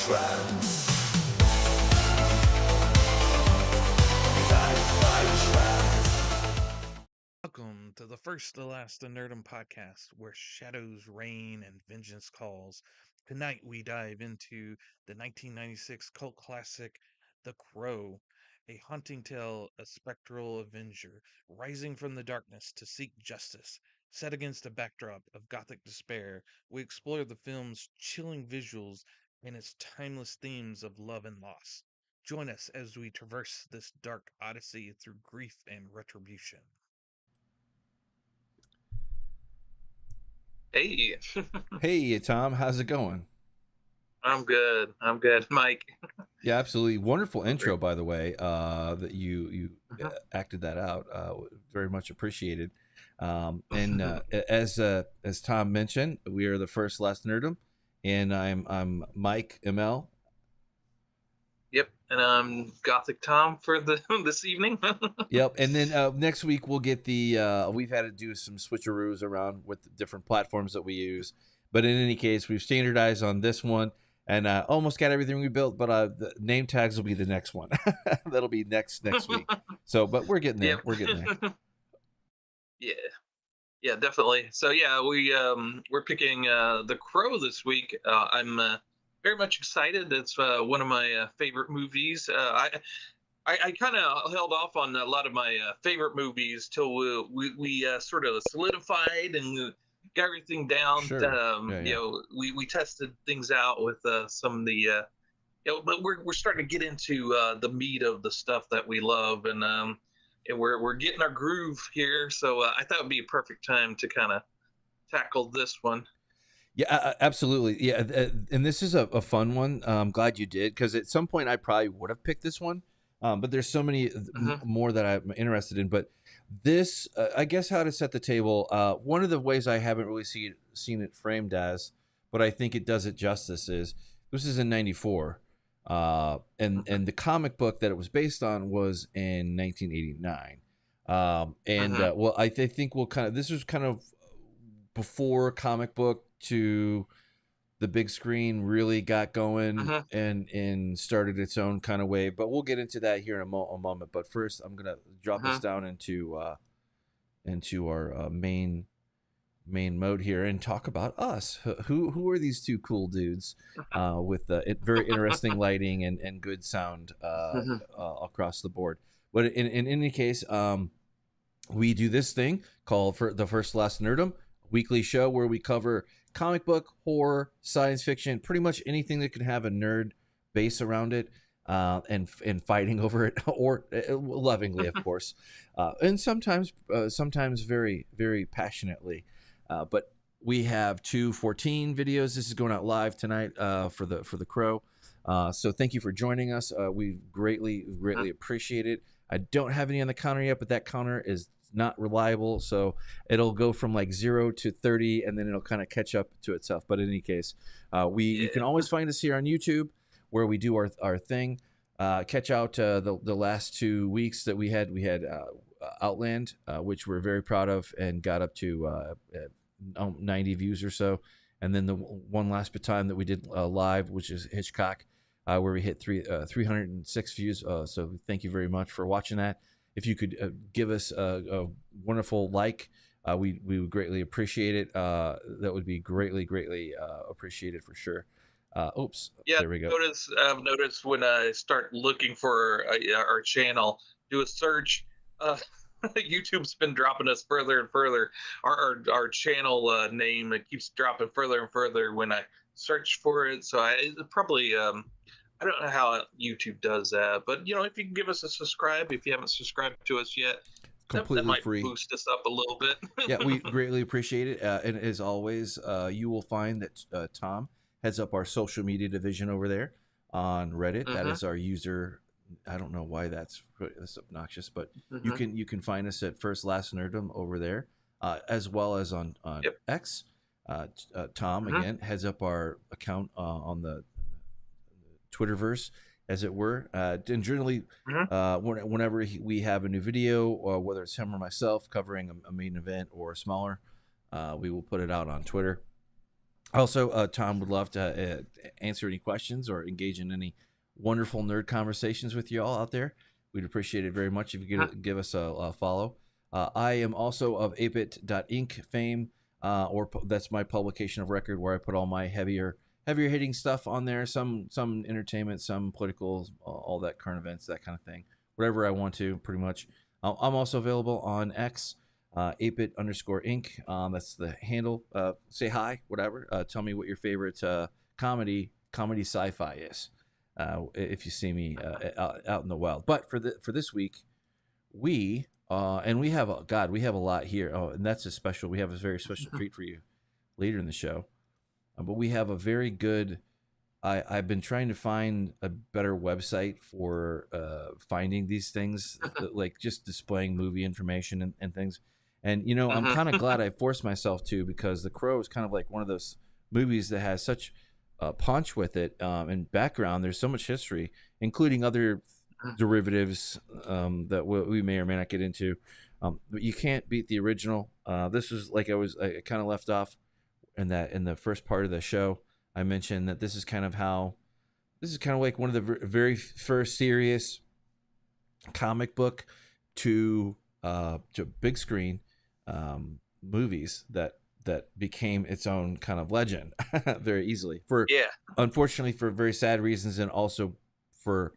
Welcome to the FirstLastNerdom podcast, where shadows reign and vengeance calls. Tonight we dive into the 1996 cult classic, The Crow, a haunting tale, a spectral avenger rising from the darkness to seek justice. Set against a backdrop of gothic despair, we explore the film's chilling visuals and its timeless themes of love and loss. Join us as we traverse this dark odyssey through grief and retribution. Hey, Hey, Tom, how's it going? I'm good. I'm good, Mike. Yeah, absolutely. Wonderful intro, by the way, that you Mhm. acted that out. Very much appreciated. And as Tom mentioned, we are the First Last Nerdom, and I'm Mike ML. Yep, and I'm Gothic Tom for this evening. Yep. And then next week we'll get the we've had to do some switcheroos around with the different platforms that we use, but in any case, we've standardized on this one. And almost got everything we built, but the name tags will be the next one. That'll be next week. So, but we're getting there. Yep. We're getting there. Yeah, definitely. So yeah, we're picking The Crow this week. I'm very much excited. It's one of my favorite movies. I kind of held off on a lot of my favorite movies till we sort of solidified and got everything down. Sure. Yeah. You know, we tested things out with some of the you know, but we're starting to get into the meat of the stuff that we love, and we're getting our groove here. So I thought it would be a perfect time to kind of tackle this one. Yeah, absolutely. Yeah, and this is a fun one. I'm glad you did, because at some point I probably would have picked this one, but there's so many more that I'm interested in. But this, I guess, how to set the table. One of the ways I haven't really seen it framed as, but I think it does it justice, is this is in '94, and the comic book that it was based on was in 1989. Well, I think we'll this was kind of before comic book to the big screen really got going and started its own kind of wave. But we'll get into that here in a moment. But first, I'm gonna drop this down into our main mode here and talk about us. Who are these two cool dudes with very interesting lighting and good sound across the board? But in any case, we do this thing called for the First Last Nerdom weekly show where we cover comic book, horror, science fiction, pretty much anything that could have a nerd base around it, and fighting over it, or lovingly, of course, and sometimes very, very passionately. But we have 214 videos. This is going out live tonight for the Crow. So thank you for joining us. We greatly appreciate it. I don't have any on the counter yet, but that counter is not reliable, so it'll go from like 0 to 30, and then it'll kind of catch up to itself. But in any case, you can always find us here on YouTube, where we do our thing. Catch out the last 2 weeks that we had Outland, which we're very proud of, and got up to 90 views or so. And then the one last time that we did live, which is Hitchcock, where we hit 306 views. So thank you very much for watching that. If you could give us a wonderful like, we would greatly appreciate it. That would be greatly appreciated for sure. Oops. Yeah, There we go. I've noticed when I start looking for our channel, do a search. YouTube's been dropping us further and further. Our channel name, it keeps dropping further and further when I search for it. So I probably I don't know how YouTube does that, but if you can give us a subscribe, if you haven't subscribed to us yet, Completely that might free. boost us up a little bit. Yeah, we greatly appreciate it. And as always, you will find that Tom heads up our social media division over there on Reddit. That is our user. I don't know why that's obnoxious, but you can find us at FirstLastNerdom over there, as well as on X. Tom again heads up our account on the Twitterverse, as it were. And generally, whenever we have a new video, or whether it's him or myself covering a main event or a smaller, we will put it out on Twitter. Also, Tom would love to answer any questions or engage in any wonderful nerd conversations with you all out there. We'd appreciate it very much if you could give us a follow. I am also of ApeIt.Ink fame, that's my publication of record where I put all my heavier hitting stuff on there. Some entertainment, some political, all that current events, that kind of thing. Whatever I want to, pretty much. I'm also available on X. ApeIt_Ink. That's the handle. Say hi, whatever. Tell me what your favorite comedy sci-fi is. If you see me out in the wild. But for this week, we have a lot here. Oh, and that's we have a very special treat for you later in the show. But we have a very good. I've been trying to find a better website for finding these things, like just displaying movie information and things. And, I'm kind of glad I forced myself to, because The Crow is kind of like one of those movies that has such punch with it and background. There's so much history, including other derivatives that we may or may not get into. But you can't beat the original. This is like I kind of left off in the first part of the show. I mentioned that this is kind of like one of the very first serious comic book to big screen movies that became its own kind of legend very easily, unfortunately for very sad reasons, and also for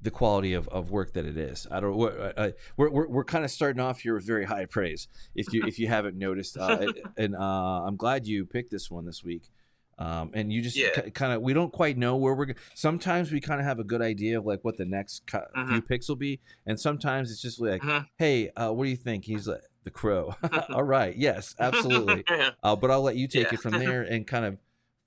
the quality of work that it is. We're kind of starting off here with very high praise, if you haven't noticed, and I'm glad you picked this one this week. And you just kind of, we don't quite know where we're going. Sometimes we kind of have a good idea of like what the next few picks will be, and sometimes it's just like, hey, what do you think? He's like, The Crow. All right, yes, absolutely. But I'll let you take it from there and kind of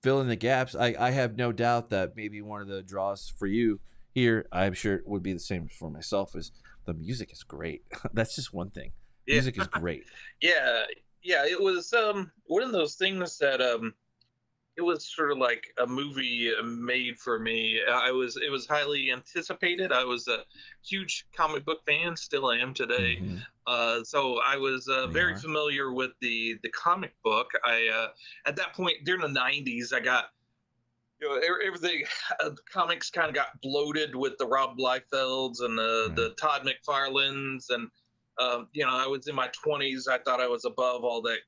fill in the gaps. I have no doubt that maybe one of the draws for you here, I'm sure it would be the same for myself, is the music is great. That's just one thing. Music is great. Yeah, it was one of those things that it was sort of like a movie made for me. It was highly anticipated. I was a huge comic book fan, still am today. So I was very familiar with the comic book. I at that point during the 90s, I got everything. The comics kind of got bloated with the Rob Liefelds and the Todd McFarlanes, and I was in my 20s. I thought I was above all that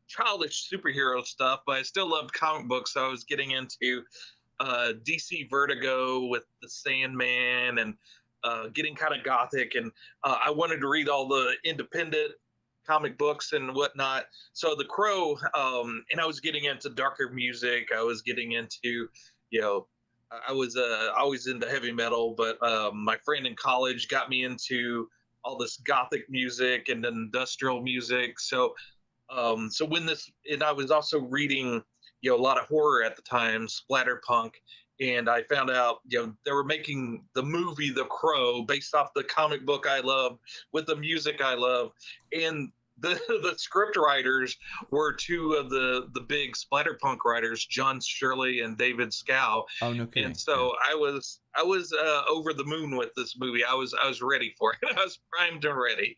childish superhero stuff, but I still loved comic books. So I was getting into DC Vertigo with the Sandman, and getting kind of gothic, and I wanted to read all the independent comic books and whatnot. So The Crow, and I was getting into darker music. I was getting into, I was always into heavy metal, but my friend in college got me into all this gothic music and industrial music. So when and I was also reading, a lot of horror at the time, splatterpunk, and I found out, they were making the movie The Crow based off the comic book I love with the music I love, and the script writers were two of the big splatterpunk writers, John Shirley and David Scow. Oh, no kidding. And so I was over the moon with this movie. I was ready for it. I was primed and ready.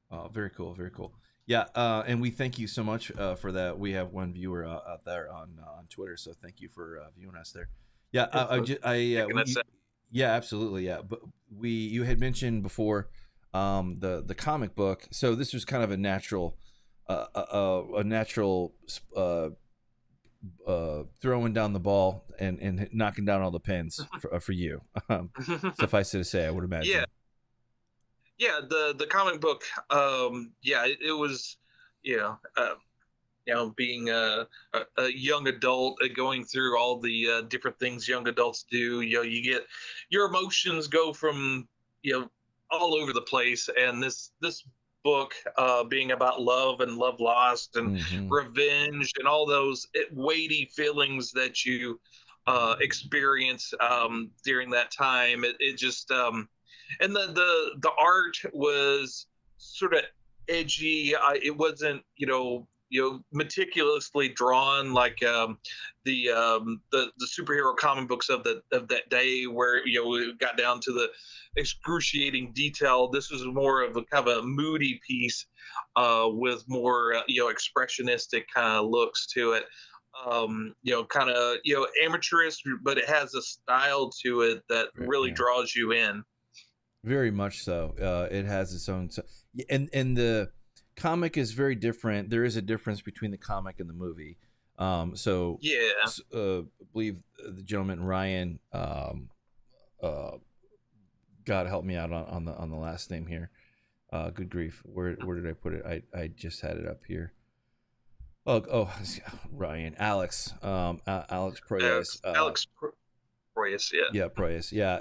Oh, very cool, very cool. Yeah, and we thank you so much for that. We have one viewer out there on Twitter, so thank you for viewing us there. Yeah, yeah, absolutely, yeah. But you had mentioned before the comic book, so this was kind of a natural throwing down the ball and knocking down all the pins for you. Suffice it to say, I would imagine. Yeah. Yeah, the comic book, it was, being a young adult, going through all the different things young adults do. You get your emotions go from all over the place, and this book being about love and love lost and revenge and all those weighty feelings that you experience during that time. It just and the art was sort of edgy. It wasn't meticulously drawn, like the superhero comic books of that day, where it got down to the excruciating detail. This was more of a kind of a moody piece with more expressionistic kind of looks to it. Kind of amateurish, but it has a style to it that really draws you in. Very much so. It has its own, and the comic is very different. There is a difference between the comic and the movie. So yeah, I believe the gentleman Ryan, God help me out on the last name here. Good grief, where did I put it? I just had it up here. Oh, Ryan, Alex Proyas. Alex Proyas, yeah. Yeah, Proyas. Yeah.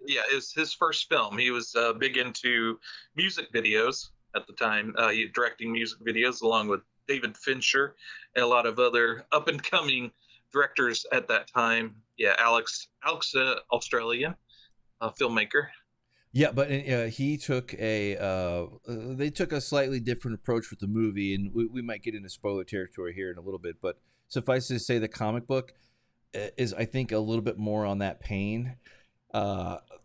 It was his first film. He was big into music videos at the time, directing music videos along with David Fincher and a lot of other up and coming directors at that time. Yeah, Alex, Australian filmmaker. Yeah, but he took they took a slightly different approach with the movie, and we might get into spoiler territory here in a little bit. But suffice to say, the comic book is, I think, a little bit more on that pain.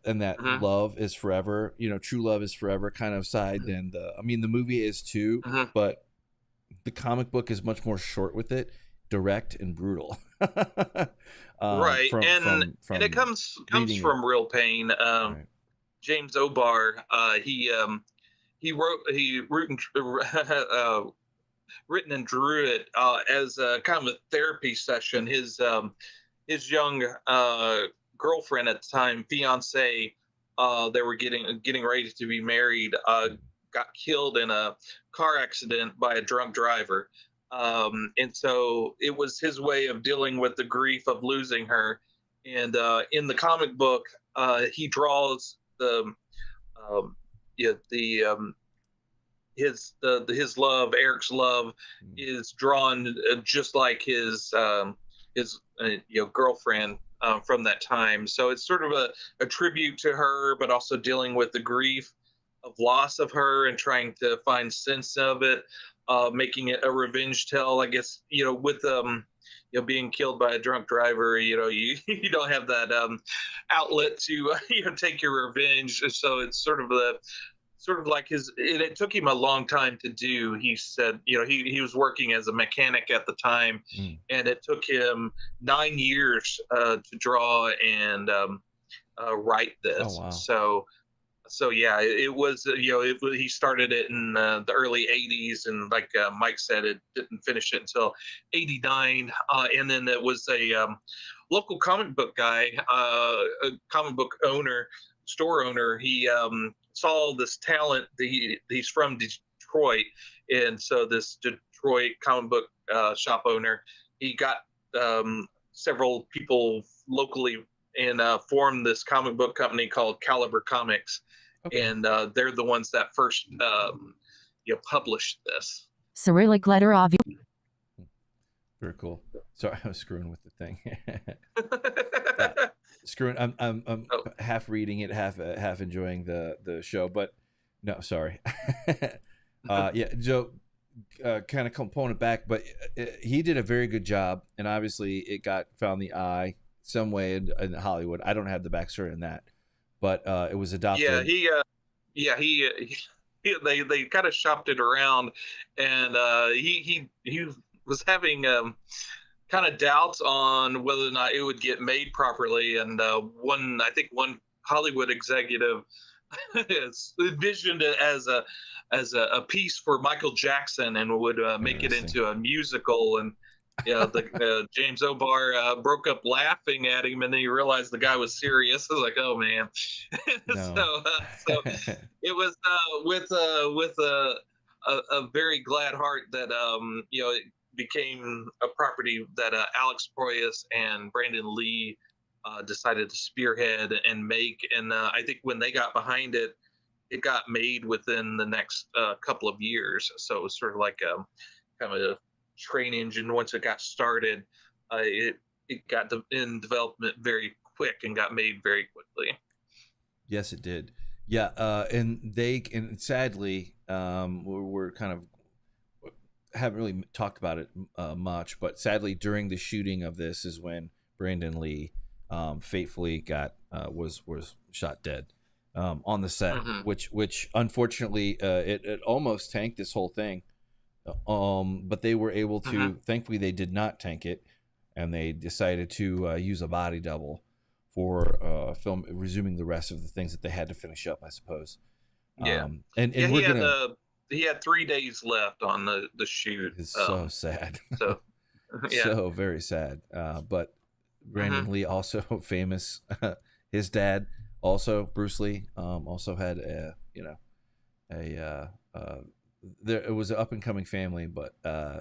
And that love is forever, true love is forever kind of side. And the movie is too, but the comic book is much more short with it, direct and brutal. Right, and it comes from real pain. Right. James O'Barr, he written and drew it as a kind of a therapy session. His young girlfriend at the time, fiance, they were getting ready to be married, got killed in a car accident by a drunk driver, and so it was his way of dealing with the grief of losing her. And in the comic book, he draws his love, Eric's love, is drawn just like his girlfriend from that time. So it's sort of a tribute to her, but also dealing with the grief of loss of her and trying to find sense of it, making it a revenge tale, I guess, with being killed by a drunk driver, you don't have that outlet to take your revenge. So it's sort of like it took him a long time to do. He said, he was working as a mechanic at the time, and it took him 9 years to draw and write this. Oh, wow. So yeah, it was, he started it in the early 80s, and like Mike said, it didn't finish it until 89. And then it was a local comic book guy, a comic book store owner. He saw this talent. He's from Detroit, and so this Detroit comic book shop owner, he got several people locally and formed this comic book company called Caliber Comics. Okay. And they're the ones that first published this. Cyrillic letter of. Very cool. Sorry, I was screwing with the thing. Screwing. I'm half reading it, half enjoying the show. But no, sorry. Yeah, Joe. Kind of component back, but he did a very good job, and obviously it found the eye some way in Hollywood. I don't have the backstory on that, but it was adopted. Yeah, they kind of shopped it around, and he was having kind of doubts on whether or not it would get made properly. And one Hollywood executive envisioned it as a piece for Michael Jackson and would make it into a musical. And James O'Barr broke up laughing at him, and then he realized the guy was serious. I was like, oh man. No. so it was with a very glad heart that it became a property that Alex Proyas and Brandon Lee decided to spearhead and make. And I think when they got behind it, it got made within the next couple of years. So it was sort of like kind of a train engine. Once it got started, it got in development very quick and got made very quickly. Yes, it did. Yeah, and sadly, we're kind of haven't really talked about it much, but sadly during the shooting of this is when Brandon Lee fatefully was shot dead on the set, Mm-hmm. which unfortunately it almost tanked this whole thing. But they were able to. Mm-hmm. Thankfully, they did not tank it, and they decided to use a body double for film resuming the rest of the things that they had to finish up, I suppose. Yeah. And Yeah, we're gonna. he had 3 days left on the shoot. It's so sad. So yeah. So very sad. But Mm-hmm. Brandon Lee also famous. His dad also Bruce Lee also had there it was an up and coming family, but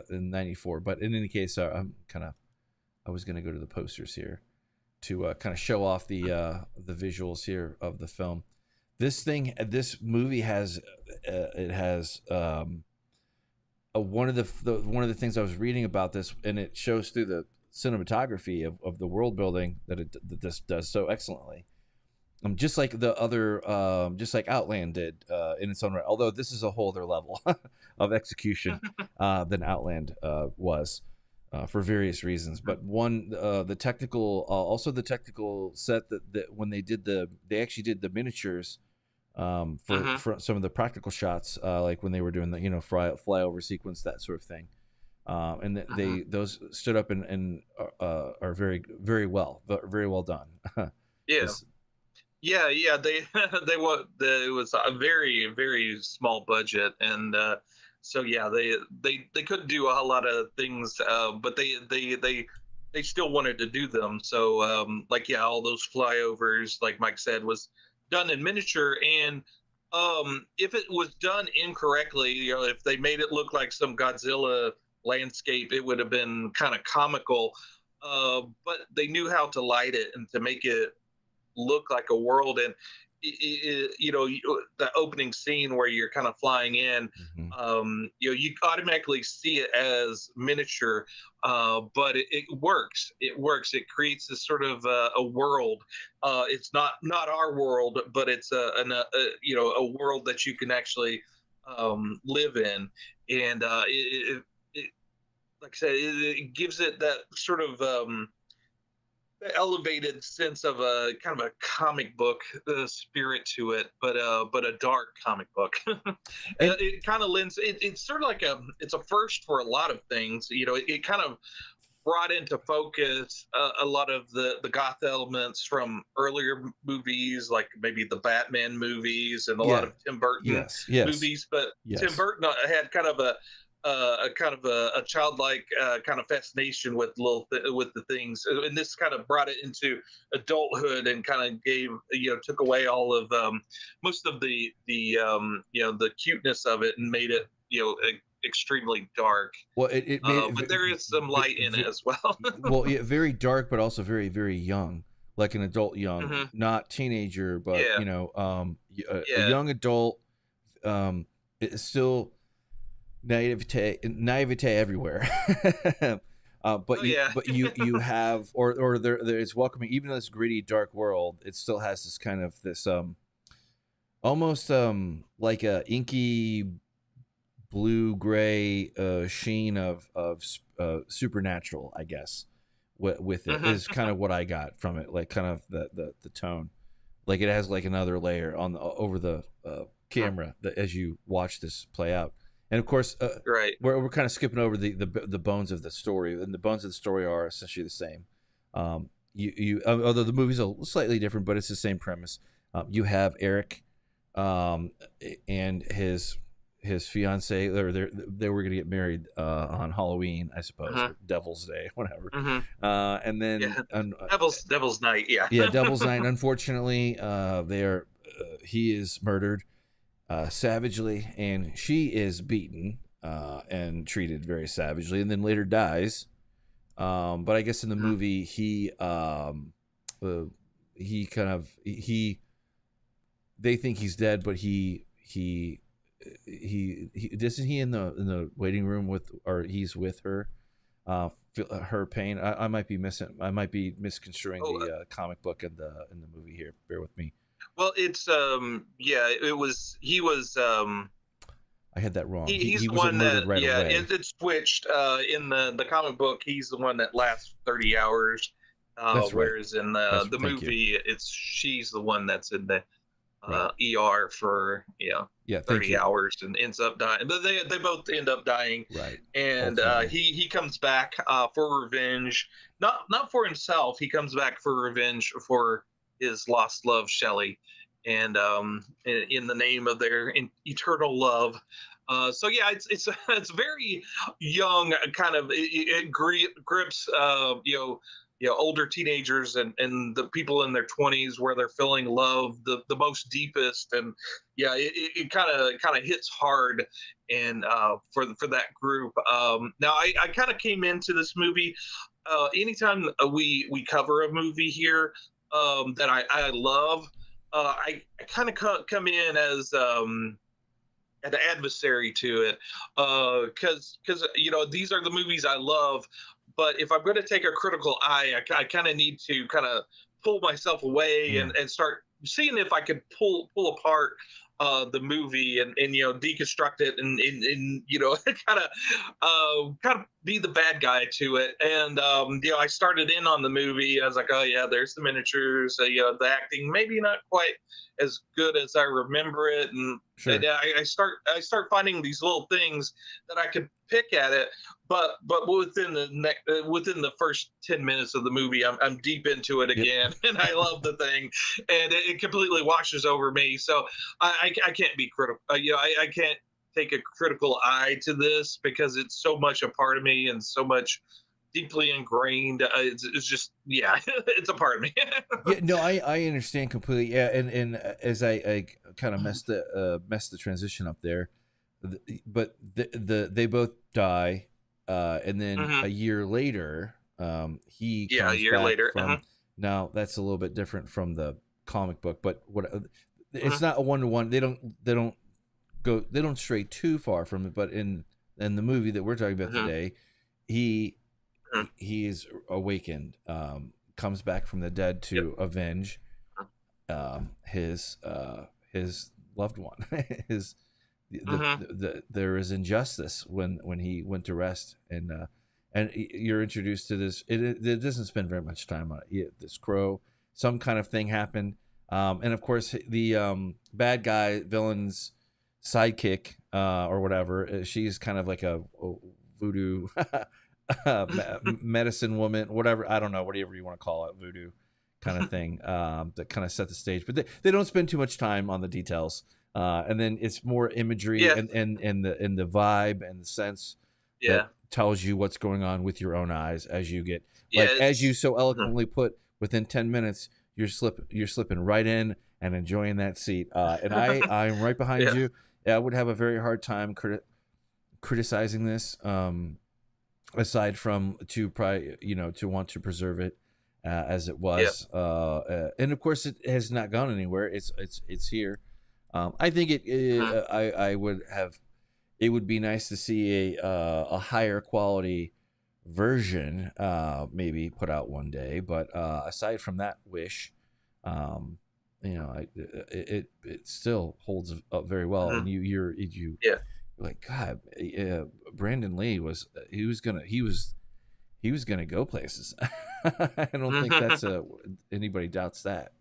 in '94. But in any case, I was going to go to the posters here to kind of show off the visuals here of the film. This movie has one of the things I was reading about this, and it shows through the cinematography of the world building that this does so excellently. Just like the other, just like Outland did in its own right. Although this is a whole other level of execution than Outland was for various reasons. But one, the technical, also the technical set that when they actually did the miniatures for some of the practical shots, like when they were doing the flyover sequence, that sort of thing. And those stood up and are very very well done. Yeah. This, Yeah. They it was a very very small budget, and so yeah, they couldn't do a whole lot of things, but they still wanted to do them. So like yeah, all those flyovers, like Mike said, was done in miniature, and if it was done incorrectly, if they made it look like some Godzilla landscape, it would have been kind of comical. But they knew how to light it and to make it look like a world. And the opening scene where you're kind of flying in, you automatically see it as miniature, but it works. It creates this sort of a world. It's not our world, but it's a world that you can actually live in. And like I said, it gives it that sort of elevated sense of a kind of a comic book spirit to it, but a dark comic book. It kind of lends. It's sort of like it's a first for a lot of things. It kind of brought into focus a lot of the goth elements from earlier movies, like maybe the Batman movies and a lot of Tim Burton movies. But Tim Burton had kind of a childlike kind of fascination with with the things, and this kind of brought it into adulthood and kind of took away all of most of the cuteness of it and made it extremely dark. Well, it made but there is some light in it as well. Well, yeah, very dark, but also very very young, like an adult young, not teenager, but a young adult. It's still naivete everywhere. But you have or there is welcoming, even though this gritty dark world, it still has this kind of this almost like a inky blue gray sheen of supernatural, I guess. With it is kind of what I got from it, like kind of the tone, like it has like another layer over the camera that as you watch this play out. And of course, right, we're kind of skipping over the bones of the story, and the bones of the story are essentially the same. Although the movie's a slightly different, but it's the same premise. You have Eric, and his fiance, or they were going to get married on Halloween, I suppose, or Devil's Day, whatever. And then Devil's Night, yeah, Devil's Night. Unfortunately, he is murdered savagely, and she is beaten and treated very savagely, and then later dies. But I guess in the movie, they think he's dead, but he isn't he in the waiting room or he's with her, her pain. I might be misconstruing the comic book in the movie here. Bear with me. Well, it's he was I had that wrong. He's He the wasn't one murdered that, right yeah, away. it switched in the comic book. He's the one that lasts 30 hours, That's right. whereas in the Thank you. movie, she's the one that's in the Right. ER for Yeah, thank 30 you. hours and ends up dying. But they both end up dying. Right. And Ultimately. he comes back for revenge, not for himself. He comes back for revenge for his lost love, Shelley, and in the name of their eternal love. So yeah, it's it's very young, kind of it grips older teenagers and the people in their 20s where they're feeling love the most deepest, and yeah, it kind of hits hard and for that group. Now I kind of came into this movie, anytime we cover a movie here that I love, I kind of come in as an adversary to it, because these are the movies I love, but if I'm going to take a critical eye, I kind of need to kind of pull myself away and start seeing if I could pull apart the movie and deconstruct it and kind of be the bad guy to it. And I started in on the movie. I was like, oh yeah, there's the miniatures, the acting maybe not quite as good as I remember it, and Sure. I start finding these little things that I could pick at it, but within the first 10 minutes of the movie, I'm deep into it again, and I love the thing, and it completely washes over me. So I can't be critical. I can't take a critical eye to this because it's so much a part of me and so much deeply ingrained. It's just, yeah, it's a part of me. Yeah, no, I understand completely. Yeah, and as I kind of messed the transition up there, but they both die, and then Mhm. a year later, he Yeah, a comes year back later. from. Now that's a little bit different from the comic book, but it's Mhm. not a 1-to-1. They don't stray too far from it, but in the movie that we're talking about Mhm. today, he Mhm. he is awakened, comes back from the dead Yep. to avenge his loved one. his Mhm. there is injustice when he went to rest, and you're introduced to this. It doesn't spend very much time on it. This crow, some kind of thing happened, and of course the bad guy villain's sidekick, or whatever. She's kind of like a voodoo medicine woman, whatever. I don't know, whatever you want to call it, voodoo kind of thing, that kind of set the stage. But they don't spend too much time on the details. And then it's more imagery Yeah. and the vibe and the sense Yeah. that tells you what's going on with your own eyes as you get, Yeah. like, as you so Mhm. eloquently put, within 10 minutes you're slipping right in and enjoying that seat. And I'm right behind Yeah. you. I would have a very hard time criticizing this, aside from to probably to want to preserve it as it Yeah. was, and of course it has not gone anywhere. It's here. I think Mhm. I would have. It would be nice to see a higher quality version, maybe put out one day. But aside from that wish, um, it still holds up very well. Mhm. And you Yeah. like, God, Brandon Lee he was gonna go places. I don't think that's Mhm. anybody doubts that.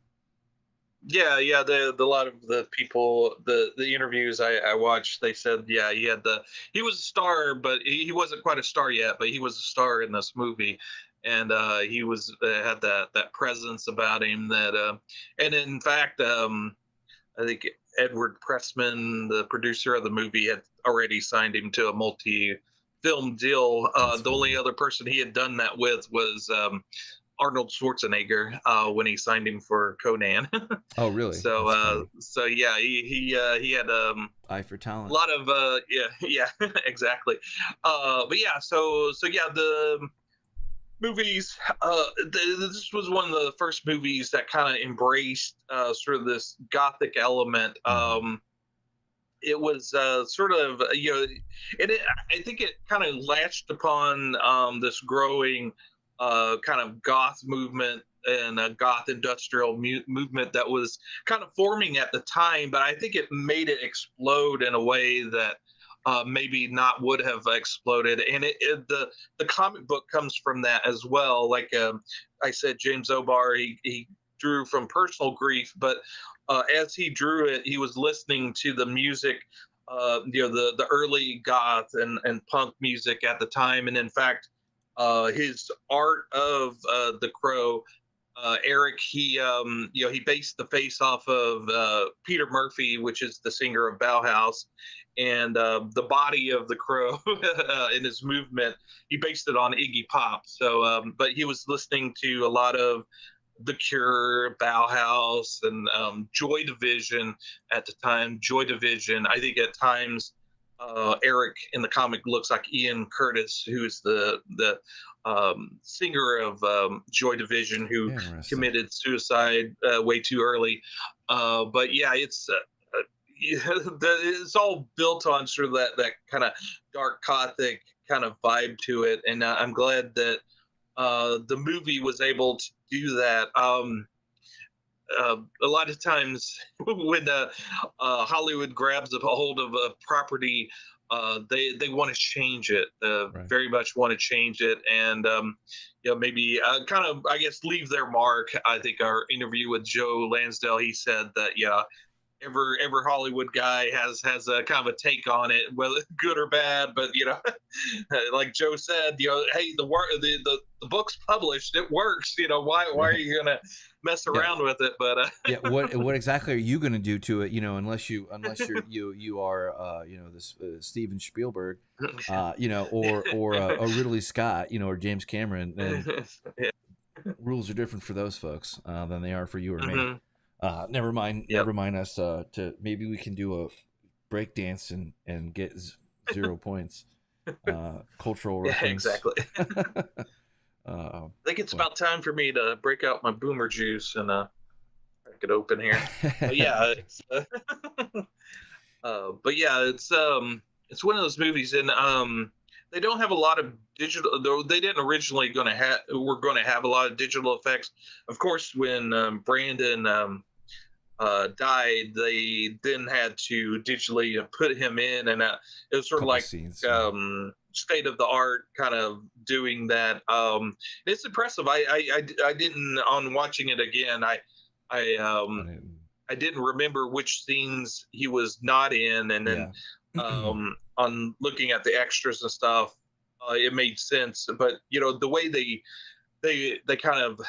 Yeah, yeah. The lot of the people, the interviews I watched, they said, yeah, he was a star, but he wasn't quite a star yet, but he was a star in this movie, and he was had that presence about him that, and in fact, I think Edward Pressman, the producer of the movie, had already signed him to a multi-film deal. That's The only funny. other person he had done that with was Arnold Schwarzenegger, when he signed him for Conan. Oh, really? So That's funny. so yeah, he had Eye for a talent. lot of yeah exactly. But yeah, so yeah, the movies. This was one of the first movies that kind of embraced sort of this gothic element. Mhm. It was sort of and I think it kind of latched upon this growing kind of goth movement and a goth industrial movement that was kind of forming at the time, but I think it made it explode in a way that maybe not would have exploded. And the comic book comes from that as well. Like I said, James O'Barr, he drew from personal grief, but as he drew it, he was listening to the music, the early goth and punk music at the time. And in fact, his art of the Crow, Eric, he based the face off of Peter Murphy, which is the singer of Bauhaus, and the body of the Crow in his movement, he based it on Iggy Pop. So, but he was listening to a lot of The Cure, Bauhaus, and Joy Division at the time. Joy Division, I think at times, Eric in the comic looks like Ian Curtis, who's the singer of Joy Division, who committed suicide way too early. But yeah, it's all built on sort of that kind of dark gothic kind of vibe to it, and I'm glad that the movie was able to do that. A lot of times when Hollywood grabs a hold of a property, they want to change it, Right. very much want to change it, and maybe kind of, I guess, leave their mark. I think our interview with Joe Lansdale, he said that every Hollywood guy has a kind of a take on it, whether good or bad. But like Joe said, hey, the book's published, it works. Why are you gonna mess around with it? But yeah, what exactly are you gonna do to it? Unless you are this Steven Spielberg, or a Ridley Scott, or James Cameron. And rules are different for those folks than they are for you or me. Never mind us. To maybe we can do a break dance and get 0 points. Cultural reference. Yeah, exactly. I think it's about time for me to break out my boomer juice and crack it open here. But yeah, it's one of those movies, and they don't have a lot of digital. Though they didn't originally were going to have a lot of digital effects. Of course, when Brandon died, they then had to digitally put him in, and it was sort of like scenes, state of the art kind of doing that. It's impressive. I didn't, on watching it again, I didn't remember which scenes he was not in, and then on looking at the extras and stuff, it made sense. But the way they kind of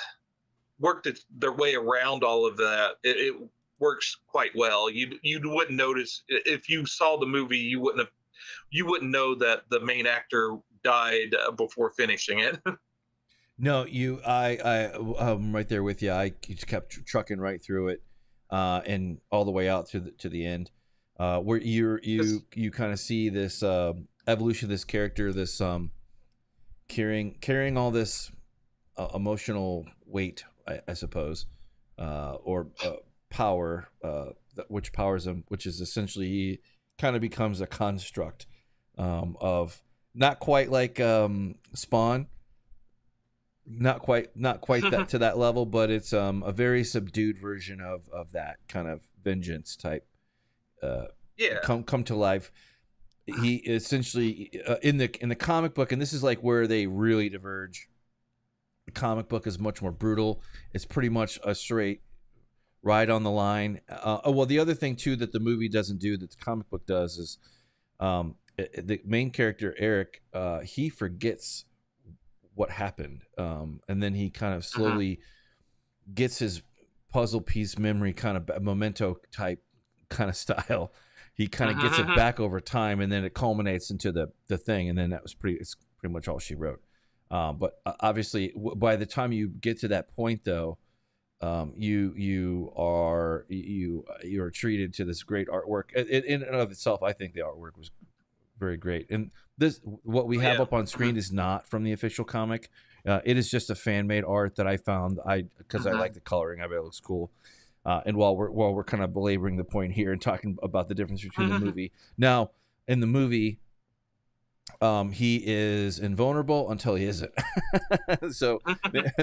worked their way around all of that, it works quite well. You wouldn't notice if you saw the movie. You wouldn't know that the main actor died before finishing it. No, I'm right there with you. I just kept trucking right through it, and all the way out to the end, where you kind of see this evolution of this character, this carrying all this emotional weight, I suppose, or power, which powers him, which is essentially he kind of becomes a construct of not quite like Spawn, not quite that to that level, but it's a very subdued version of that kind of vengeance type. Come to life. He essentially in the comic book, and this is like where they really diverge. The comic book is much more brutal. It's pretty much a straight right on the line. Well, the other thing too that the movie doesn't do that the comic book does is the main character Eric, he forgets what happened, and then he kind of slowly gets his puzzle piece memory, kind of Memento type kind of style. He kind of gets it back over time, and then it culminates into the thing, and then it's pretty much all she wrote. But obviously, by the time you get to that point, though, you are treated to this great artwork. In and of itself, I think the artwork was very great. And what we have up on screen is not from the official comic. It is just a fan made art that I found. Because I like the coloring. I bet it looks cool. And while we're kind of belaboring the point here and talking about the difference between the movie, now in the movie, he is invulnerable until he isn't. So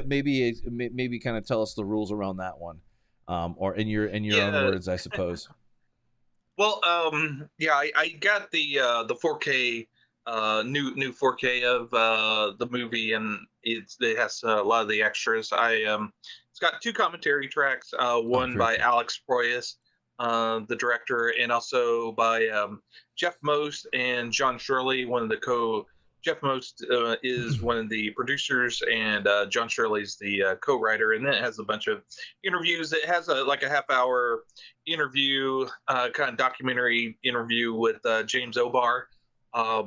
maybe kind of tell us the rules around that one, or in your own words, I suppose. Well, yeah, I got the 4K new 4K of the movie, and it has a lot of the extras. It's got two commentary tracks, Oh, one very by cool. Alex Proyas, the director, and also by Jeff Most and John Shirley, one of the co. Jeff Most is one of the producers, and John Shirley's the co-writer. And then it has a bunch of interviews. It has like a half-hour interview, kind of documentary interview with James O'Barr.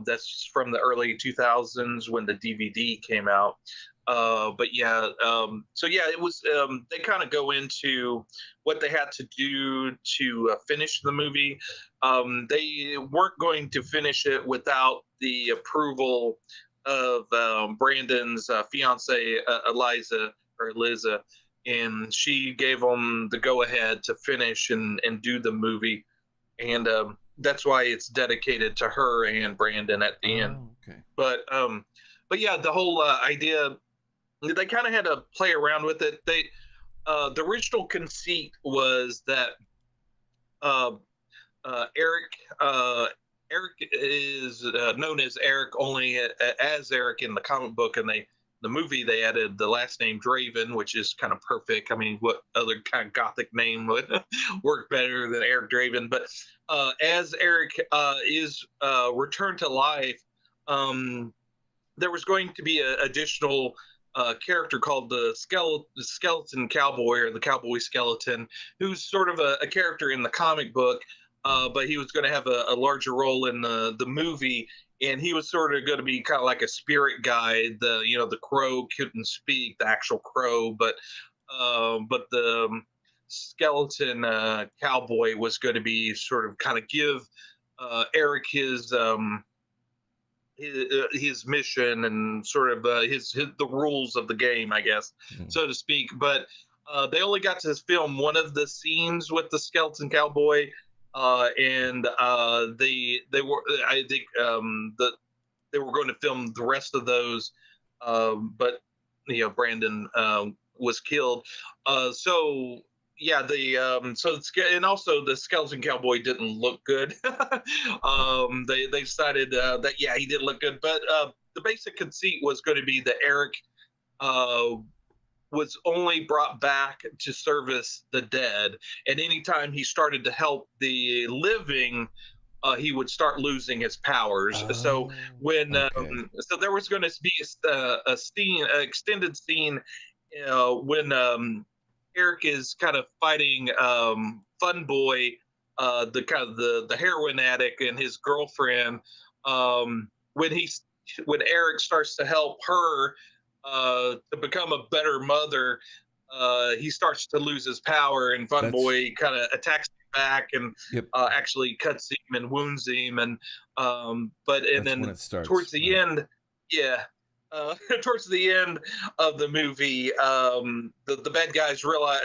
That's from the early 2000s when the DVD came out. But yeah, so yeah, it was. They kind of go into what they had to do to finish the movie. They weren't going to finish it without the approval of Brandon's fiance, Eliza, and she gave them the go ahead to finish and do the movie. And that's why it's dedicated to her and Brandon at the end. Oh, okay. But yeah, the whole idea, they kind of had to play around with it. The original conceit was that uh, Eric Eric is known as Eric only as Eric in the comic book, and the movie they added the last name Draven, which is kind of perfect. I mean, what other kind of gothic name would work better than Eric Draven? But as Eric is returned to life, um, there was going to be an additional character called the skeleton cowboy, or the cowboy skeleton, who's sort of a character in the comic book, but he was going to have a larger role in the movie. And he was sort of going to be kind of like a spirit guide. The crow couldn't speak, the actual crow, but the skeleton cowboy was going to be sort of kind of give Eric his mission and sort of his the rules of the game, I guess, so to speak. But they only got to film one of the scenes with the skeleton cowboy, and they were, I think, they were going to film the rest of those, but Brandon was killed. So yeah, and also the skeleton cowboy didn't look good. They decided that yeah, he did look good, but the basic conceit was going to be that Eric uh, was only brought back to service the dead, and anytime he started to help the living, he would start losing his powers. So Oh, when okay. so there was going to be a scene, an extended scene, when Eric is kind of fighting Fun Boy, the kind of the heroin addict, and his girlfriend. When Eric starts to help her to become a better mother, he starts to lose his power, and Fun That's Boy kind of attacks him back and yep. actually cuts him and wounds him. And That's when then it starts, towards the right? end, yeah, towards the end of the movie, the bad guys realize,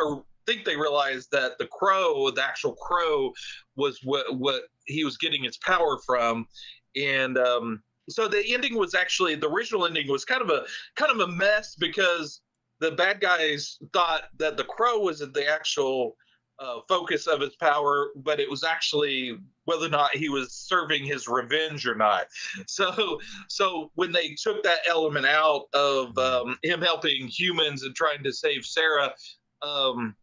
or think they realized, that the actual crow, was what he was getting its power from. And so the ending was actually, the original ending was kind of a mess, because the bad guys thought that the crow was the actual focus of his power, but it was actually whether or not he was serving his revenge or not. So when they took that element out of him helping humans and trying to save Sarah, um,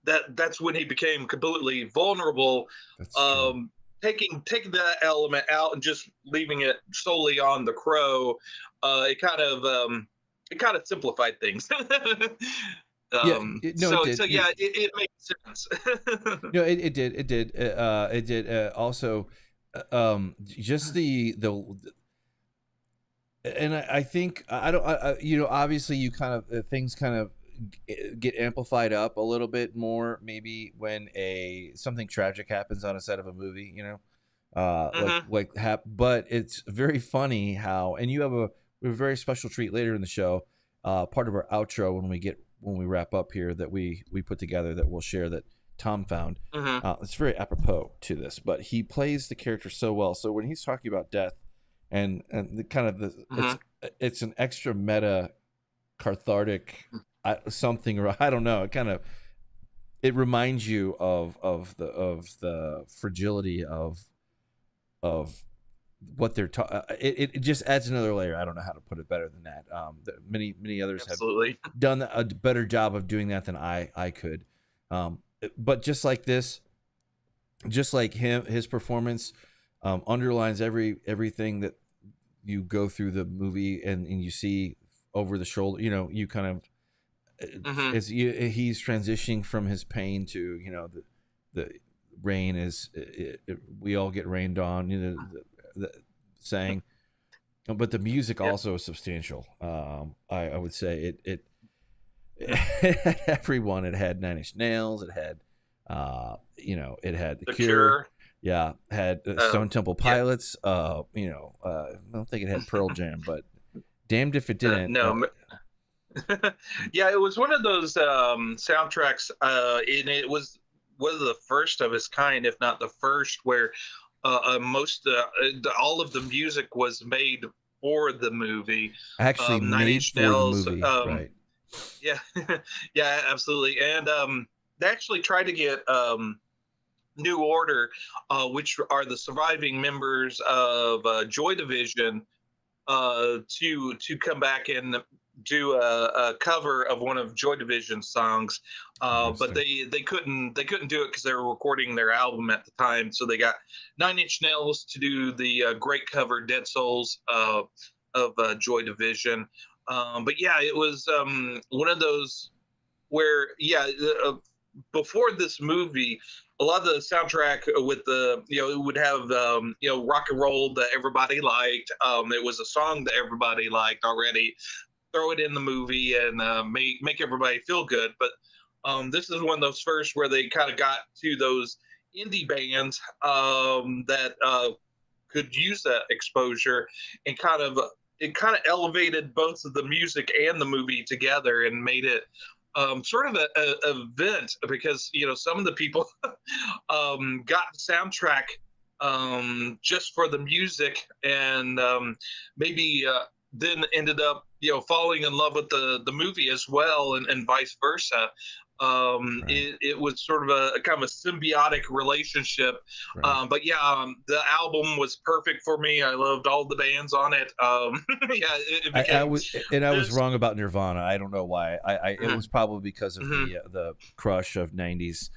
that's when he became completely vulnerable. That's true. Um, taking that element out and just leaving it solely on the crow, it kind of simplified things. Yeah, no, it So did. yeah, it makes sense. No, it did. It did. It did. Also, just and I think I don't. Obviously, you kind of things kind of get amplified up a little bit more, maybe when something tragic happens on a set of a movie. Mm-hmm. But it's very funny how, and you have we have a very special treat later in the show. Part of our outro when we wrap up here, that we put together, that we'll share, that Tom found. Mm-hmm. It's very apropos to this, but he plays the character so well. So when he's talking about death and the kind of Mm-hmm. it's an extra meta cathartic something, or I don't know. It kind of it reminds you of the fragility of what they're it just adds another layer. I don't know how to put it better than that. Many others Absolutely. have done a better job of doing that than I could. But just like this, just like his performance underlines everything that you go through the movie and you see over the shoulder. You kind of he's transitioning from his pain to the rain is we all get rained on. The saying, but the music also is substantial. I would say it everyone. It had Nine Inch Nails. It had it had The Cure. Yeah, had Stone Temple Pilots. I don't think it had Pearl Jam, but damned if it didn't. No. Yeah, it was one of those soundtracks, and it was one of the first of its kind, if not the first, where all of the music was made for the movie. Actually, made for the movie, right? Yeah, yeah, absolutely. And they actually tried to get New Order, which are the surviving members of Joy Division, to come back and do a cover of one of Joy Division's songs, but they couldn't do it because they were recording their album at the time. So they got Nine Inch Nails to do the great cover "Dead Souls" of Joy Division. But yeah, it was one of those where before this movie, a lot of the soundtrack with it would have rock and roll that everybody liked. It was a song that everybody liked already. Throw it in the movie and make everybody feel good. But this is one of those first where they kind of got to those indie bands that could use that exposure, and it kind of elevated both of the music and the movie together and made it sort of an event, because some of the people got the soundtrack just for the music, and maybe then ended up falling in love with the movie as well, and vice versa. Right. It was sort of a kind of a symbiotic relationship. Right. But yeah, the album was perfect for me. I loved all the bands on it. I was wrong about Nirvana. I don't know why. It was probably because of the crush of 90s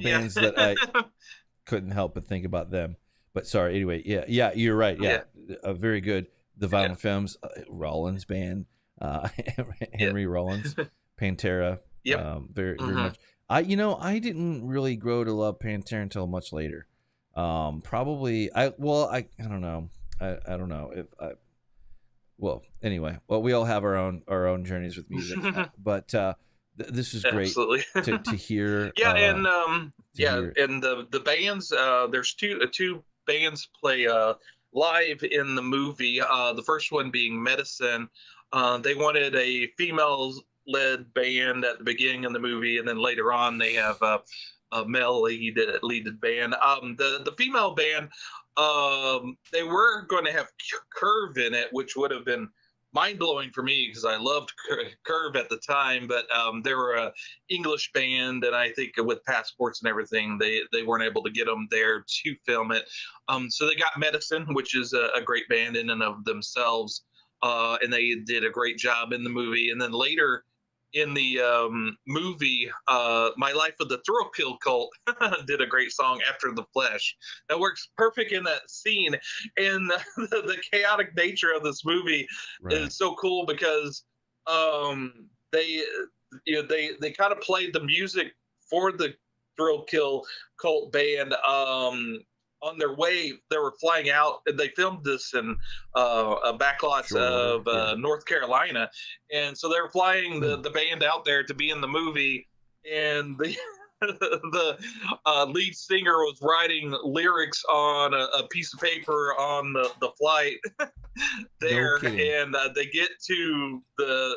bands that I couldn't help but think about them. But sorry, anyway, yeah, you're right. Yeah, very good. The Violent Femmes, Rollins band, Henry Rollins, Pantera. Yep. Very much. I didn't really grow to love Pantera until much later. Probably I don't know. I don't know if I. Well, anyway, we all have our own journeys with music, but this is great to hear. Yeah, and and the bands. There's two bands play live in the movie. The first one being Medicine. They wanted a female-led band at the beginning of the movie, and then later on they have a male lead band. The female band, they were going to have Curve in it, which would have been mind-blowing for me because I loved Curve at the time, but they were an English band, and I think with passports and everything, they weren't able to get them there to film it. So they got Medicine, which is a great band in and of themselves, and they did a great job in the movie. And then later in the movie, My Life with the Thrill Kill Cult did a great song, After the Flesh. That works perfect in that scene. And the chaotic nature of this movie is so cool because they kind of played the music for the Thrill Kill Cult band on their way. They were flying out, and they filmed this in backlots of North Carolina, and so they were flying the band out there to be in the movie, and the lead singer was writing lyrics on a piece of paper on the flight there, and they get to the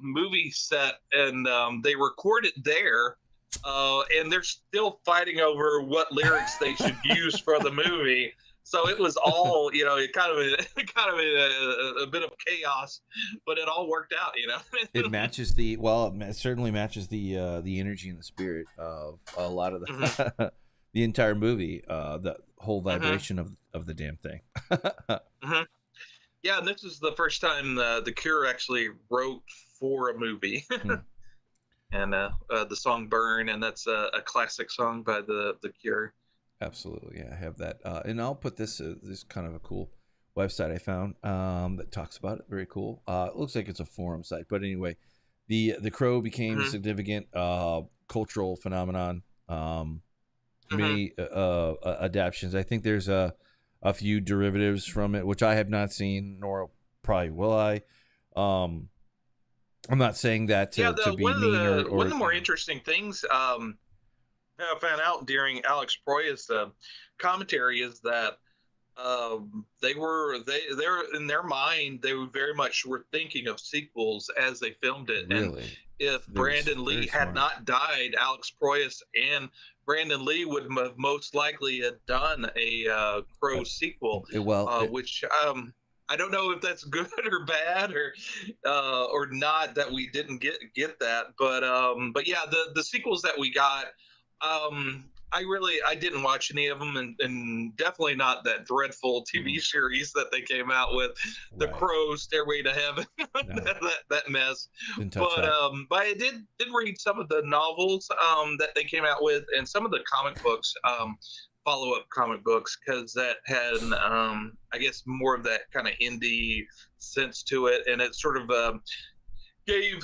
movie set, and they record it there. And they're still fighting over what lyrics they should use for the movie. So it was all, it kind of a bit of chaos, but it all worked out. It matches it certainly matches the energy and the spirit of a lot of Hmm. the the entire movie, the whole Hmm. vibration of the damn thing. Hmm. Yeah, and this is the first time the Cure actually wrote for a movie. Hmm. And the song "Burn," and that's a classic song by the Cure. Absolutely, yeah, I have that, and I'll put this kind of a cool website I found that talks about it. Very cool. It looks like it's a forum site, but anyway, the Crow became a Hmm. significant cultural phenomenon. Hmm. Many adaptations. I think there's a few derivatives from it, which I have not seen, nor probably will I. Um, I'm not saying that Yeah, to the be mean one of or the more interesting things I found out during Alex Proyas' commentary is that they're in their mind they were very much were thinking of sequels as they filmed it, and really. if They're Brandon very Lee had smart. not died, Alex Proyas and Brandon Lee would have most likely have done a Crow sequel, Well, which I don't know if that's good or bad or not that we didn't get that, but yeah, the sequels that we got. I didn't watch any of them, and definitely not that dreadful TV series that they came out with, The right. Crow, Stairway to Heaven, No, that mess. didn't touch But that. I did read some of the novels that they came out with, and some of the comic books, follow up comic books, because that had I guess more of that kind of indie sense to it, and it sort of gave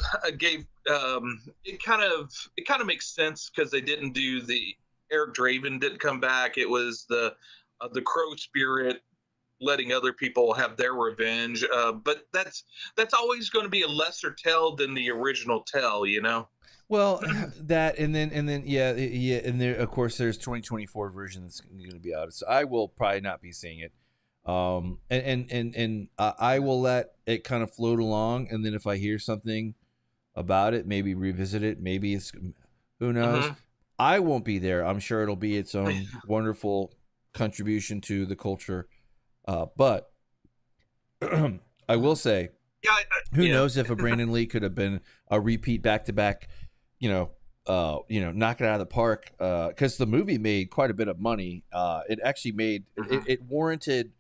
it kind of makes sense because they didn't do the Eric Draven didn't come back. It was the Crow spirit letting other people have their revenge. But that's always going to be a lesser tell than the original tell. Well, that and then yeah, and there of course there's 2024 version that's going to be out. So I will probably not be seeing it. And I will let it kind of float along, and then if I hear something about it, maybe revisit it. Maybe it's who knows. Hmm. I won't be there. I'm sure it'll be its own wonderful contribution to the culture. But I will say, Yeah, who yeah. knows if a Brandon Lee could have been a repeat back to back, knock it out of the park. Because the movie made quite a bit of money. It actually made it warranted,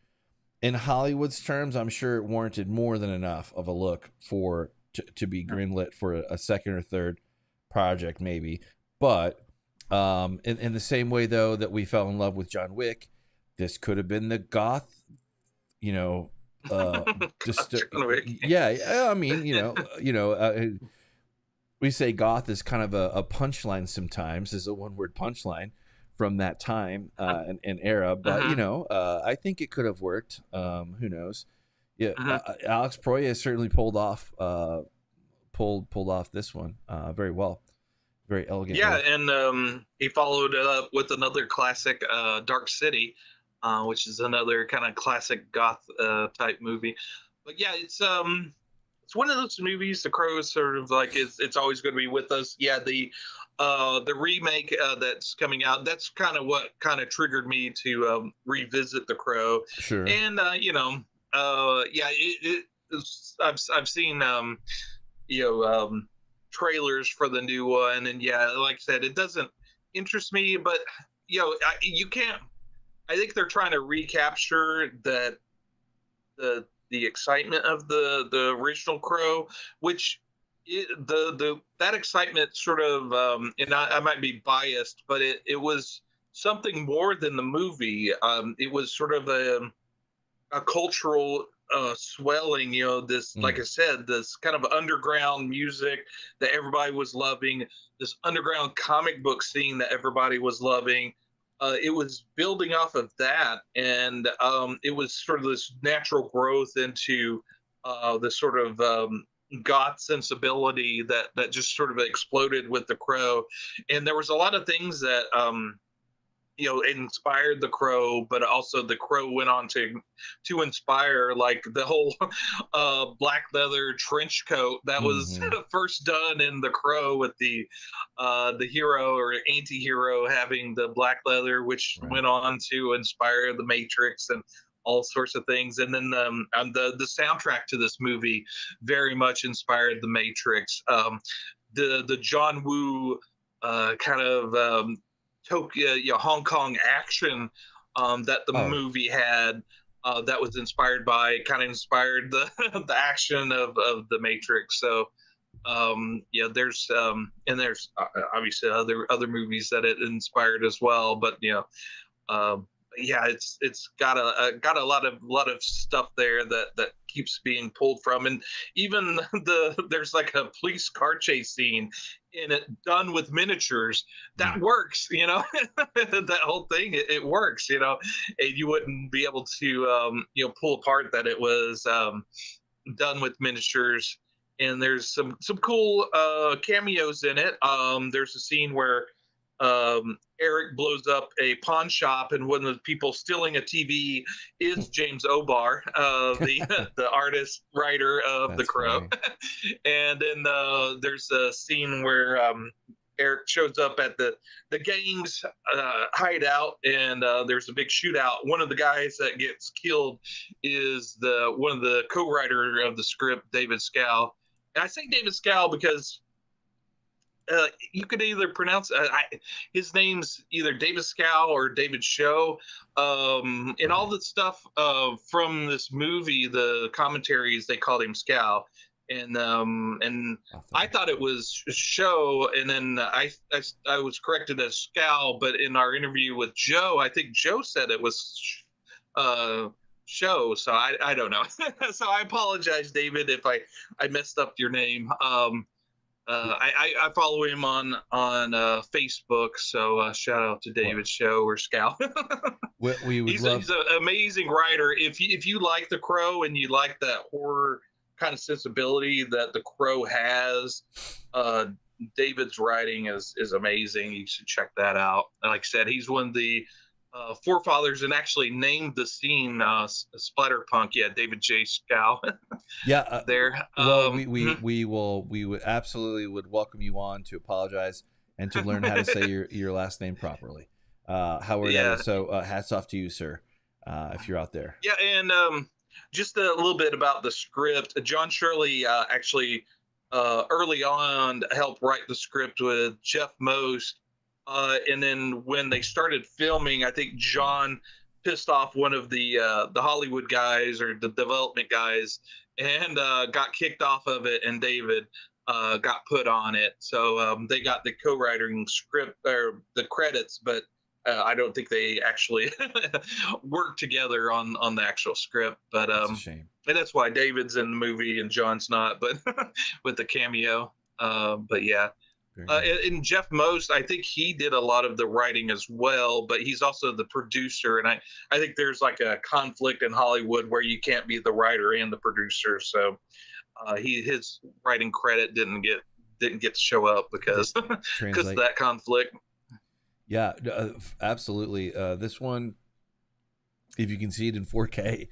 in Hollywood's terms, I'm sure it warranted more than enough of a look to be greenlit for a second or third project, maybe. But in the same way, though, that we fell in love with John Wick, this could have been the goth, just John Wick. yeah. I mean, we say goth is kind of a punchline sometimes, is a one-word punchline from that time and era. But Hmm. I think it could have worked. Who knows? Yeah, Hmm. Alex Proyas certainly pulled off this one very well, very Yeah, elegantly. and he followed it up with another classic, Dark City, which is another kind of classic goth type movie. But yeah, it's one of those movies. The Crow is sort of like it's always going to be with us. Yeah, the remake that's coming out. That's kind of what kind of triggered me to revisit The Crow, Sure. and yeah, I've seen you know trailers for the new one, and yeah, like I said, it doesn't interest me, but you can't. I think they're trying to recapture the excitement of the original Crow, which the that excitement sort of and I might be biased, but it was something more than the movie. It was sort of a cultural swelling, this, like Mm. I said, this kind of underground music that everybody was loving, this underground comic book scene that everybody was loving. It was building off of that, and it was sort of this natural growth into the sort of goth sensibility that just sort of exploded with The Crow. And there was a lot of things that inspired The Crow, but also The Crow went on to inspire like the whole black leather trench coat that was first done in The Crow, with the hero or anti-hero having the black leather, which went on to inspire The Matrix and all sorts of things. And then the soundtrack to this movie very much inspired The Matrix. The John Woo kind of Tokyo, Hong Kong action that the movie had, that was inspired the the action of The Matrix. So there's obviously other movies that it inspired as well, but it's got a lot of stuff there that keeps being pulled from. And even there's like a police car chase scene in it done with miniatures that works, that whole thing, it works, and you wouldn't be able to pull apart that it was done with miniatures. And there's some cool cameos in it. There's a scene where Eric blows up a pawn shop, and one of the people stealing a TV is James O'Barr, the artist writer of The Crow. And then there's a scene where Eric shows up at the gang's hideout, and there's a big shootout. One of the guys that gets killed is one of the co-writer of the script, David Scow. And I say David Scow because you could either pronounce his name's either David Scow or David Show. And all the stuff from this movie, the commentaries, they called him Scow. And I thought it was Show, and then I was corrected as Scow. But in our interview with Joe, I think Joe said it was Show. So I don't know. So I apologize, David, if I messed up your name. I follow him on Facebook, so shout out to David Show or Scow. He's an amazing writer. If you like The Crow and you like that horror kind of sensibility that The Crow has, David's writing is amazing. You should check that out. Like I said, he's one of the forefathers and actually named the scene Splatterpunk. Yeah, David J. Scow. Yeah, there. Well, we would absolutely welcome you on to apologize and to learn how to say your last name properly. Howard, so hats off to you, sir, if you're out there. Yeah, and just a little bit about the script. John Shirley actually early on helped write the script with Jeff Most. And then when they started filming, I think John pissed off one of the Hollywood guys or the development guys, and got kicked off of it, and David got put on it. So they got the co-writing script or the credits, but I don't think they actually worked together on the actual script. But that's a shame. And that's why David's in the movie and John's not, but with the cameo. But yeah. And Jeff Most, I think he did a lot of the writing as well, but he's also the producer. And I think there's like a conflict in Hollywood where you can't be the writer and the producer. So his writing credit didn't get to show up because of that conflict. Yeah, absolutely. This one, if you can see it in 4K,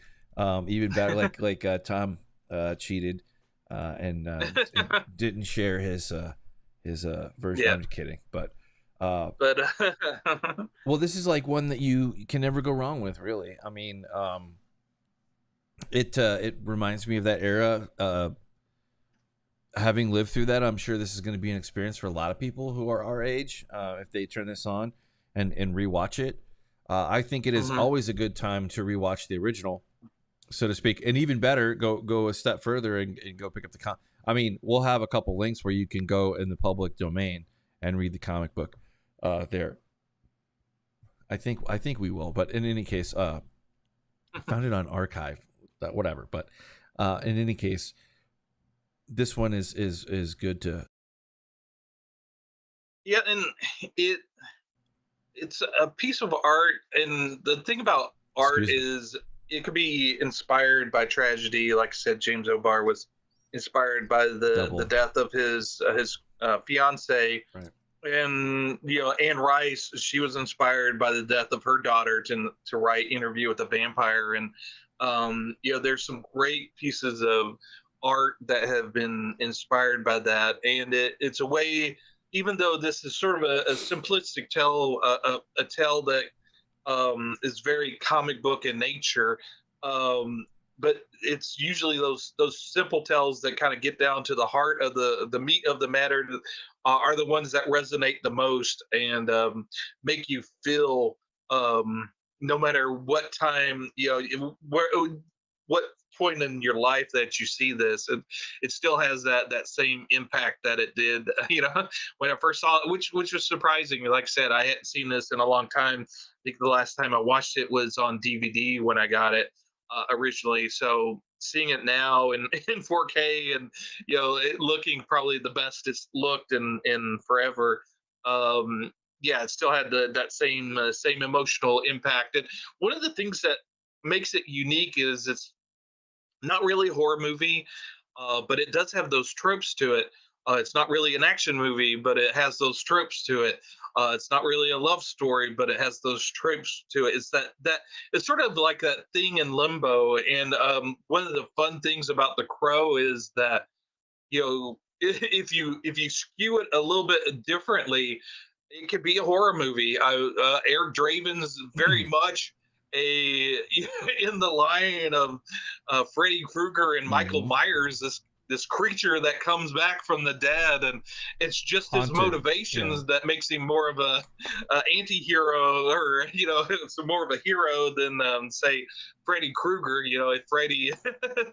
even better. Like Tom cheated and didn't share his version. I'm kidding, but well, this is like one that you can never go wrong with, really. I mean, it reminds me of that era. Having lived through that, I'm sure this is going to be an experience for a lot of people who are our age if they turn this on and rewatch it. I think it is always a good time to rewatch the original, so to speak, and even better, go a step further and go pick up the I mean, we'll have a couple links where you can go in the public domain and read the comic book there. I think we will, but in any case, I found it on Archive, whatever. But in any case, this one is good to. Yeah, and it's a piece of art, and the thing about art is it could be inspired by tragedy. Like I said, James O'Barr was inspired by the death of his fiance, right. and Anne Rice, she was inspired by the death of her daughter to write Interview with a Vampire, and there's some great pieces of art that have been inspired by that, and it's a way, even though this is sort of a simplistic tale, a tale that is very comic book in nature. But it's usually those simple tells that kind of get down to the heart of the meat of the matter, are the ones that resonate the most, and make you feel, no matter what time, where, what point in your life that you see this, it still has that same impact that it did when I first saw it, which was surprising. Like I said, I hadn't seen this in a long time. I think the last time I watched it was on DVD when I got it originally. So seeing it now in 4K, and it looking probably the best it's looked in forever. Yeah, it still had that same emotional impact. And one of the things that makes it unique is it's not really a horror movie, but it does have those tropes to it. It's not really an action movie, but it has those tropes to it. It's not really a love story, but it has those tropes to it. It's that it's sort of like that thing in limbo. And one of the fun things about The Crow is that if you skew it a little bit differently, it could be a horror movie. Eric Draven's very much in the line of Freddy Krueger and Michael Myers, this creature that comes back from the dead, and it's just his motivations that makes him more of a anti-hero, or it's more of a hero than say Freddy Krueger. If Freddy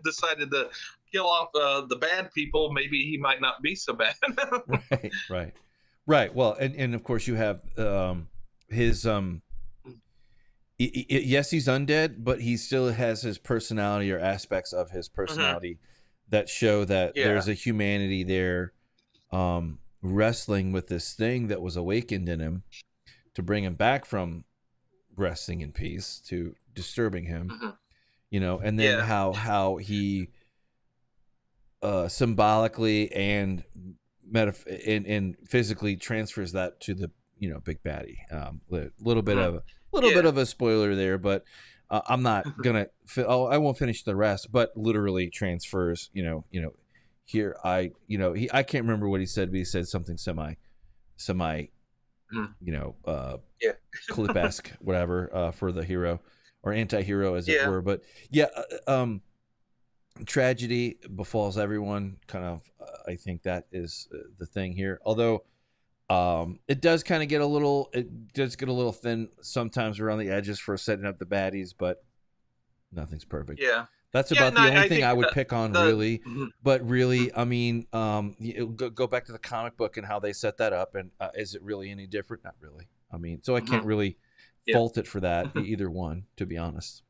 decided to kill off the bad people, maybe he might not be so bad. Right. Well, and of course you have his yes, he's undead, but he still has his personality, or aspects of his personality that show that there's a humanity there, wrestling with this thing that was awakened in him to bring him back from resting in peace to disturbing him, and then how he symbolically and and physically transfers that to the big baddie. A little bit of a spoiler there, but I'm not gonna. I won't finish the rest. But literally transfers. Here I can't remember what he said, but he said something semi, clip-esque, whatever, for the hero or anti-hero, as it were. But tragedy befalls everyone. Kind of, I think that is the thing here. Although. It does get a little thin sometimes around the edges for setting up the baddies, but nothing's perfect. That's about the only thing I would pick on, really. But really, I mean, go back to the comic book and how they set that up, and is it really any different? Not really. I mean, so I can't really fault it for that, either one, to be honest.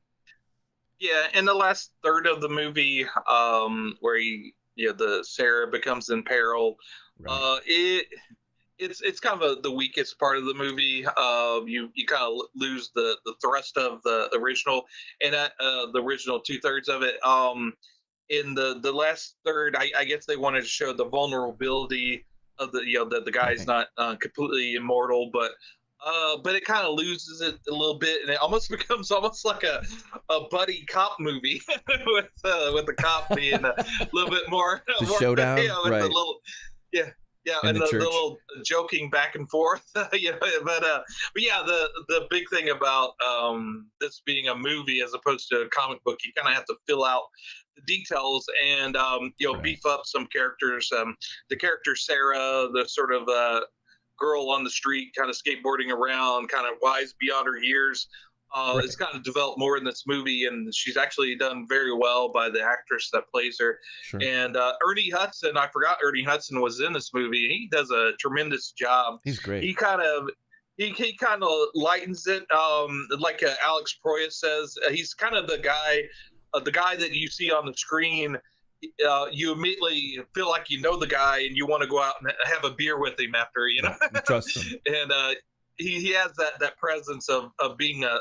Yeah, in the last third of the movie, where the Sarah becomes in peril, it's kind of the weakest part of the movie. You kind of lose the thrust of the original, and the original 2/3 of it. In the last third, I guess they wanted to show the vulnerability of the guy's not completely immortal, but it kind of loses it a little bit, and it almost becomes almost like a buddy cop movie with the cop being a little bit more showdown, with the little and the little joking back and forth, but yeah, the big thing about this being a movie as opposed to a comic book, you kind of have to fill out the details and beef up some characters. The character Sarah, the sort of girl on the street, kind of skateboarding around, kind of wise beyond her years. It's kind of developed more in this movie, and she's actually done very well by the actress that plays her. And Ernie Hudson, I forgot Ernie Hudson was in this movie. He does a tremendous job. He's great. He kind of lightens it, like Alex Proyas says. He's kind of the guy that you see on the screen. You immediately feel like you know the guy, and you want to go out and have a beer with him after, you trust him. And he has that presence of being a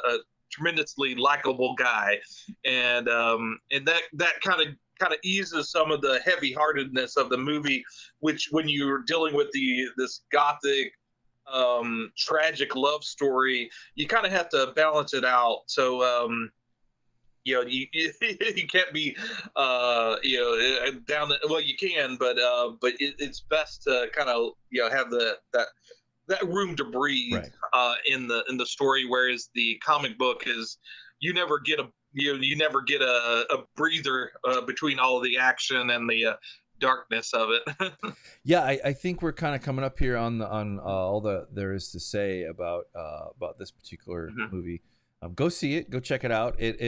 tremendously likable guy, and that kind of eases some of the heavy-heartedness of the movie, which when you're dealing with this gothic tragic love story, you kind of have to balance it out. So you can't be down the, well, you can, but it's best to kind of have that room to breathe, Right. in the story, whereas the comic book is, you never get a breather between all of the action and the darkness of it. Yeah, I think we're kind of coming up here on all the there is to say about this particular Mhm. movie. Go see it. Go check it out. It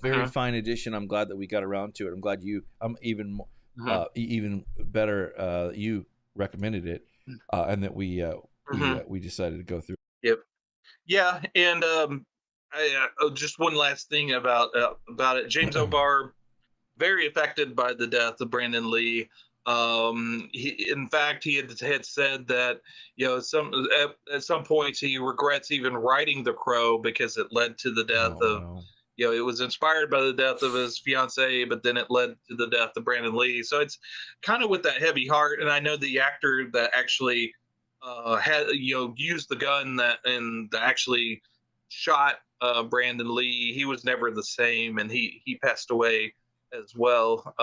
very Mhm. fine edition. I'm glad that we got around to it. I'm glad you. I'm Mhm. even better. You recommended it, and that Mhm. we decided to go through. Yep. Yeah, and just one last thing about it. James O'Barr, very affected by the death of Brandon Lee. In fact, he had said that at some points he regrets even writing The Crow because it led to the death Oh of, no. it was inspired by the death of his fiancee, but then it led to the death of Brandon Lee. So it's kind of with that heavy heart. And I know the actor that actually had used the gun that actually shot Brandon Lee. He was never the same, and he passed away as well,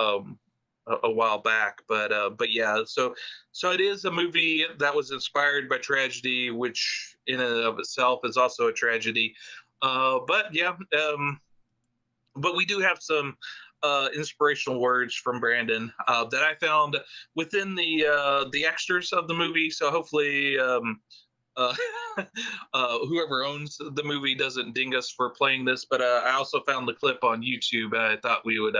a while back. But yeah, so it is a movie that was inspired by tragedy, which in and of itself is also a tragedy. But yeah, but we do have some inspirational words from Brandon that I found within the extras of the movie. So hopefully, uh, whoever owns the movie doesn't ding us for playing this. But I also found the clip on YouTube, and I thought we would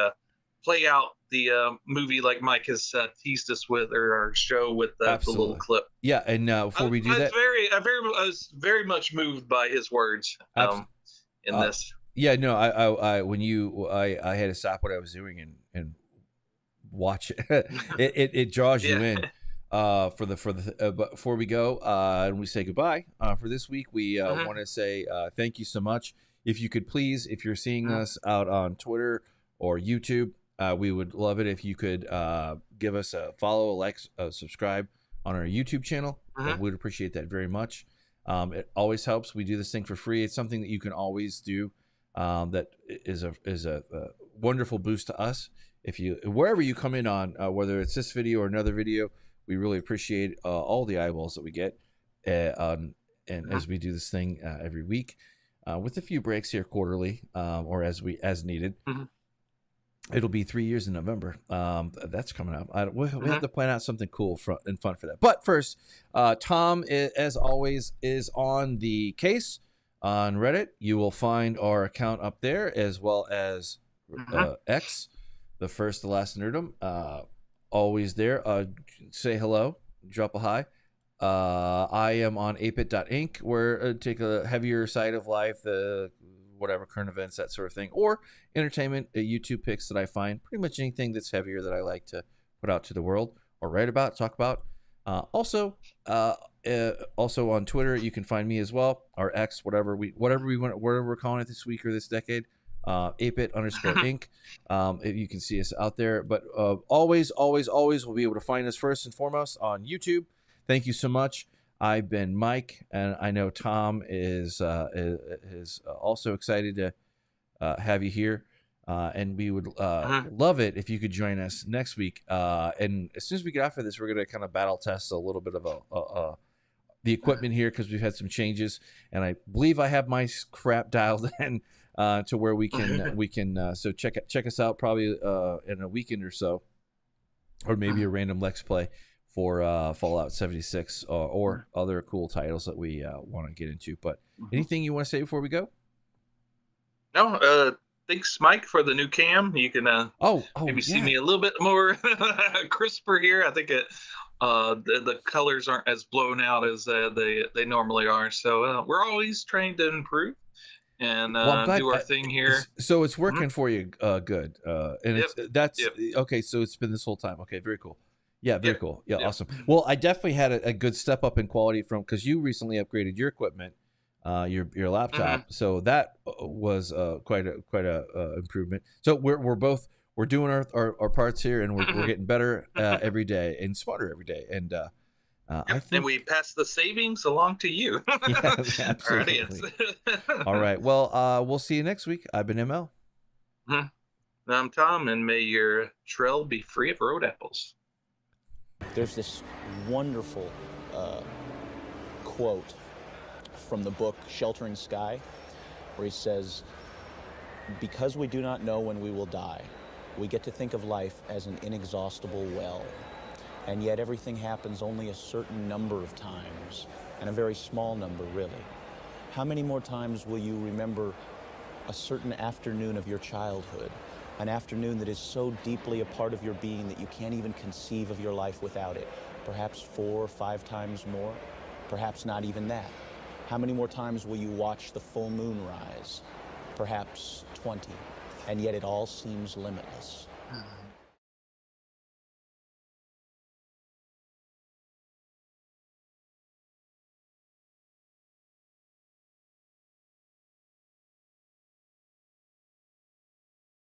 play out the movie like Mike has teased us with, or our show with the little Absolutely. clip. Yeah, and before we do that, I was very much moved by his words abs- in uh, this. yeah, no, I when you I had to stop what I was doing and watch it. It draws you Yeah. in. But before we go and we say goodbye for this week, we Mhm. want to say thank you so much. If you could please, if you're seeing Mhm. us out on Twitter or YouTube, we would love it if you could give us a follow, a like, subscribe on our YouTube channel. Mhm. We'd appreciate that very much. It always helps. We do this thing for free. It's something that you can always do. That is a wonderful boost to us. If you wherever you come in on, whether it's this video or another video, we really appreciate all the eyeballs that we get. And Mhm. as we do this thing every week, with a few breaks here quarterly, or as needed. Mhm. It'll be 3 years in November. That's coming up. We have Mhm. to plan out something cool and fun for that. But first, Tom, as always, is on the case on Reddit. You will find our account up there, as well as Mhm. X, the first, the last Nerdom. Always there. Say hello, drop a hi. I am on ApeIt.Ink, where take a heavier side of life, the whatever current events, that sort of thing, or entertainment, YouTube picks that I find. Pretty much anything that's heavier that I like to put out to the world or write about, talk about. Uh, also on Twitter, you can find me as well, or X, whatever we want, whatever we're calling it this week or this decade. ApeIt_Ink. You can see us out there, but always will be able to find us first and foremost on YouTube. Thank you so much. I've been Mike, and I know Tom is also excited to have you here. And we would Mhm. love it if you could join us next week. And as soon as we get after this, we're going to kind of battle test a little bit of the equipment here, because we've had some changes, and I believe I have my crap dialed in to where we can. So check us out probably in a weekend or so, or maybe a random Lex play for Fallout 76 or other cool titles that we want to get into. But Mhm. anything you want to say before we go? No, thanks, Mike, for the new cam. You can Oh maybe see yeah. me a little bit more crisper here. I think the colors aren't as blown out as they normally are. So we're always trying to improve and Well, I'm glad. do our thing here. So it's Mhm. working for you, good. And Yep. it's that's Yep. okay. So it's been this whole time. Okay, very cool. Yeah, very Yep. cool. Yeah, Yep. awesome. Well, I definitely had a good step up in quality from, because you recently upgraded your equipment, your Mhm. laptop. So that was quite a improvement. So we're doing our parts here, and we're getting better every day and smarter every day. And I And think, we pass the savings along to you, yeah, our audience. absolutely. All right. Well, we'll see you next week. I've been ML. I'm Tom, and may your trail be free of road apples. There's this wonderful quote from the book Sheltering Sky, where he says, "Because we do not know when we will die, we get to think of life as an inexhaustible well. And yet everything happens only a certain number of times, and a very small number, really. How many more times will you remember a certain afternoon of your childhood, an afternoon that is so deeply a part of your being that you can't even conceive of your life without it? Perhaps 4 or 5 times more, perhaps not even that. How many more times will you watch the full moon rise? Perhaps 20, and yet it all seems limitless."